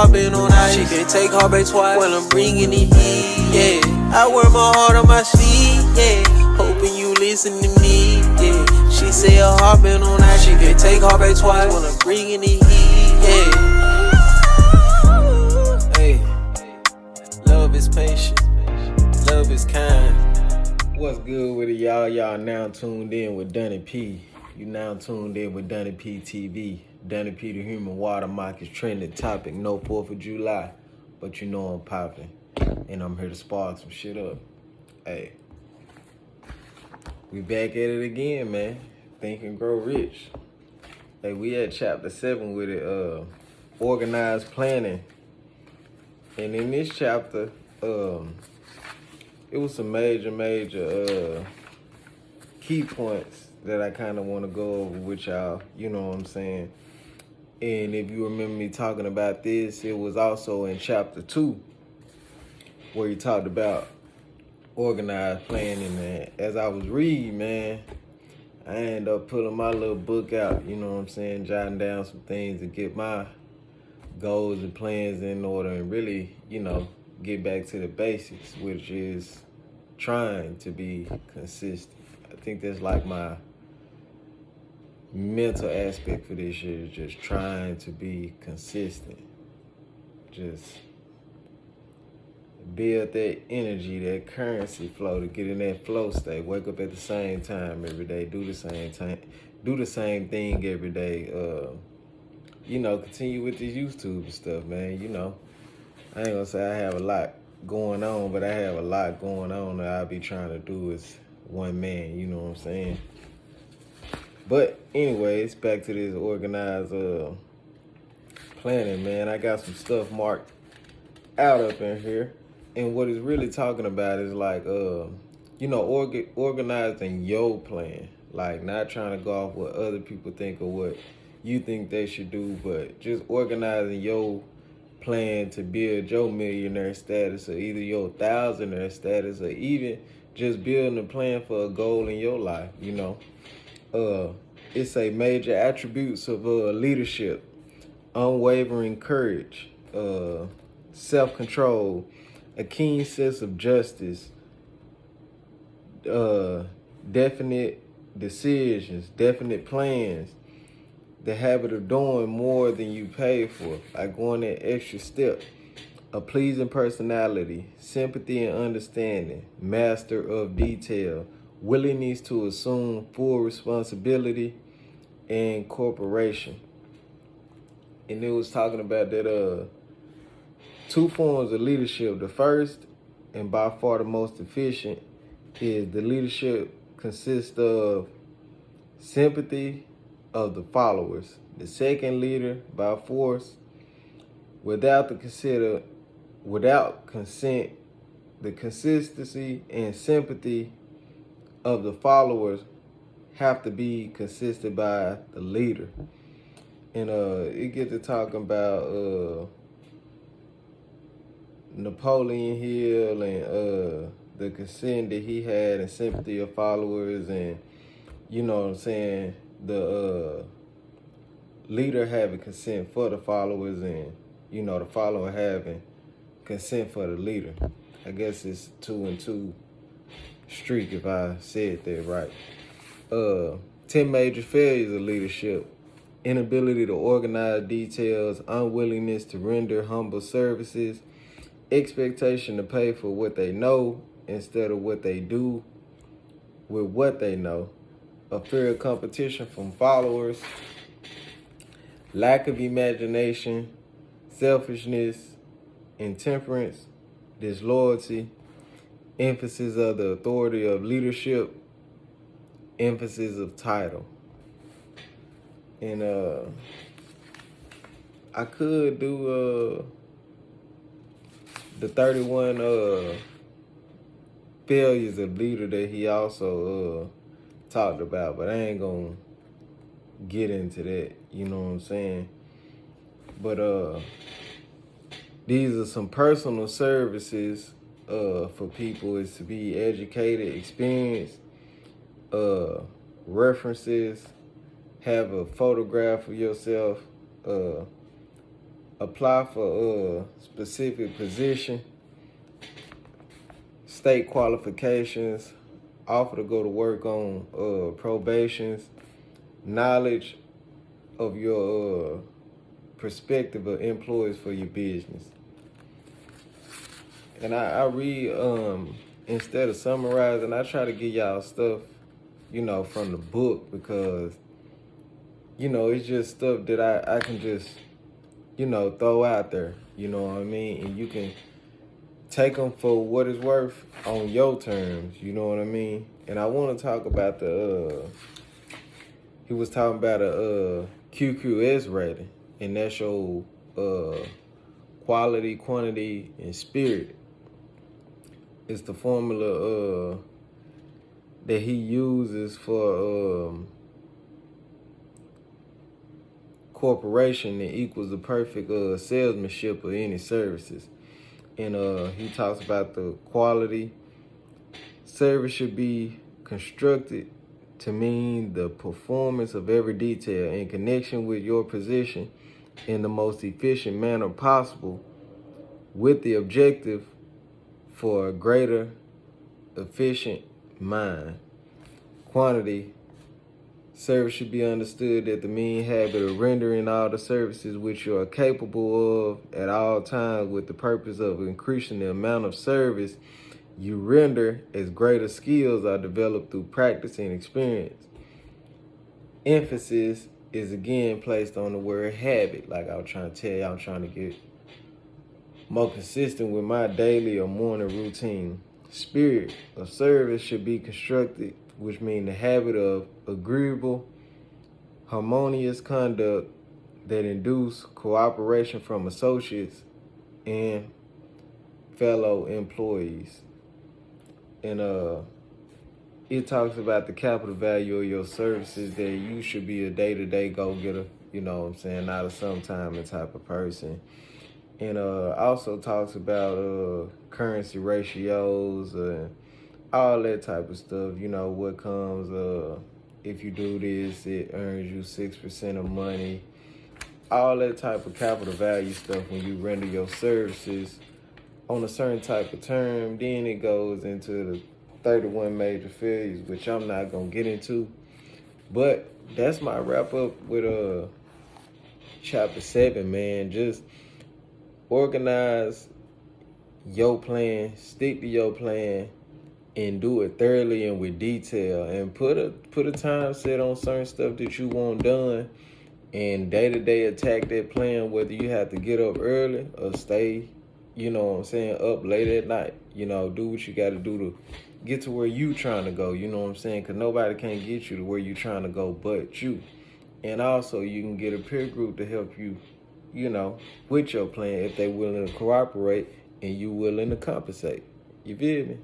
hopping on ice. She can't take heartbreak twice when I'm bringing the heat, yeah. I wear my heart on my sleeve, yeah. Hoping you listen to me, yeah. She say her heart been on ice. She can't take heartbreak twice when I'm bringing the heat, yeah. Hey, love is patient, love is kind. What's good with it, y'all? Y'all now tuned in with Donny.P. You now tuned in with Donny.P TV. Donny.P the human watermark is trending topic. No 4th of July, but you know I'm popping, and I'm here to spark some shit up. Hey, we back at it again, man. Think and Grow Rich. Hey, we at Chp.7 with it, organized planning. And in this chapter, it was some major key points that I kind of want to go over with y'all. You know what I'm saying? And if you remember me talking about this, it was also in chapter 2 where he talked about organized planning. And as I was reading, man, I ended up pulling my little book out, you know what I'm saying, jotting down some things to get my goals and plans in order and really, you know, get back to the basics, which is trying to be consistent. I think that's like my mental aspect for this year, is just trying to be consistent. Just build that energy, that currency flow, to get in that flow state. Wake up at the same time every day, do the same thing every day. You know, continue with this YouTube and stuff, man. You know, I ain't gonna say I have a lot going on, but I have a lot going on that I'll be trying to do as one man, you know what I'm saying? But anyways, back to this organized planning, man. I got some stuff marked out up in here. And what it's really talking about is like, you know, organizing your plan. Like not trying to go off what other people think or what you think they should do, but just organizing your plan to build your millionaire status, or either your thousandaire status, or even just building a plan for a goal in your life, you know. It's a major attributes of leadership: unwavering courage, self-control, a keen sense of justice, definite decisions, definite plans, the habit of doing more than you pay for, like going that extra step, a pleasing personality, sympathy and understanding, master of detail, willingness to assume full responsibility, and cooperation. And it was talking about that two forms of leadership. The first, and by far the most efficient, is the leadership consists of sympathy of the followers. The second leader by force, without consent, the consistency and sympathy of the followers have to be consisted by the leader. And it gets to talking about Napoleon Hill and the consent that he had and sympathy of followers, and you know what I'm saying, the leader having consent for the followers, and you know the follower having consent for the leader. I guess it's 2 and 2 streak if I said that right. 10 major failures of leadership: inability to organize details, unwillingness to render humble services, expectation to pay for what they know instead of what they do with what they know, a fear of competition from followers, lack of imagination, selfishness, intemperance, disloyalty, emphasis of the authority of leadership, emphasis of title. And I could do the 31 failures of leader that he also talked about, but I ain't gonna get into that, you know what I'm saying? But these are some personal services for people: is to be educated, experienced, references, have a photograph of yourself, apply for a specific position, state qualifications, offer to go to work on probations, knowledge of your prospective of employees for your business. And I read, instead of summarizing, I try to give y'all stuff, from the book, because, it's just stuff that I can just, throw out there, you know what I mean? And you can take them for what it's worth on your terms, you know what I mean? And I want to talk about he was talking about a QQS rating, and that's your quality, quantity, and spirit. It's the formula that he uses for corporation that equals the perfect salesmanship of any services. And he talks about the quality. Service should be constructed to mean the performance of every detail in connection with your position in the most efficient manner possible, with the objective for a greater efficient mind. Quantity. Service should be understood that the mean habit of rendering all the services which you are capable of at all times, with the purpose of increasing the amount of service you render as greater skills are developed through practice and experience. Emphasis is again placed on the word habit. Like I was trying to tell you, I'm trying to get more consistent with my daily or morning routine. Spirit of service should be constructed, which means the habit of agreeable, harmonious conduct that induce cooperation from associates and fellow employees. And it talks about the capital value of your services, that you should be a day-to-day go-getter, you know what I'm saying, not a sometime type of person. And also talks about currency ratios and all that type of stuff. What comes if you do this, it earns you 6% of money. All that type of capital value stuff when you render your services on a certain type of term. Then it goes into the 31 major failures, which I'm not going to get into. But that's my wrap up with chapter 7, man. Just organize your plan, stick to your plan, and do it thoroughly and with detail. And put a time set on certain stuff that you want done, and day-to-day attack that plan, whether you have to get up early or stay, up late at night. Do what you got to do to get to where you trying to go, because nobody can get you to where you trying to go but you. And also, you can get a peer group to help you, with your plan, if they willing to cooperate and you willing to compensate. You feel me?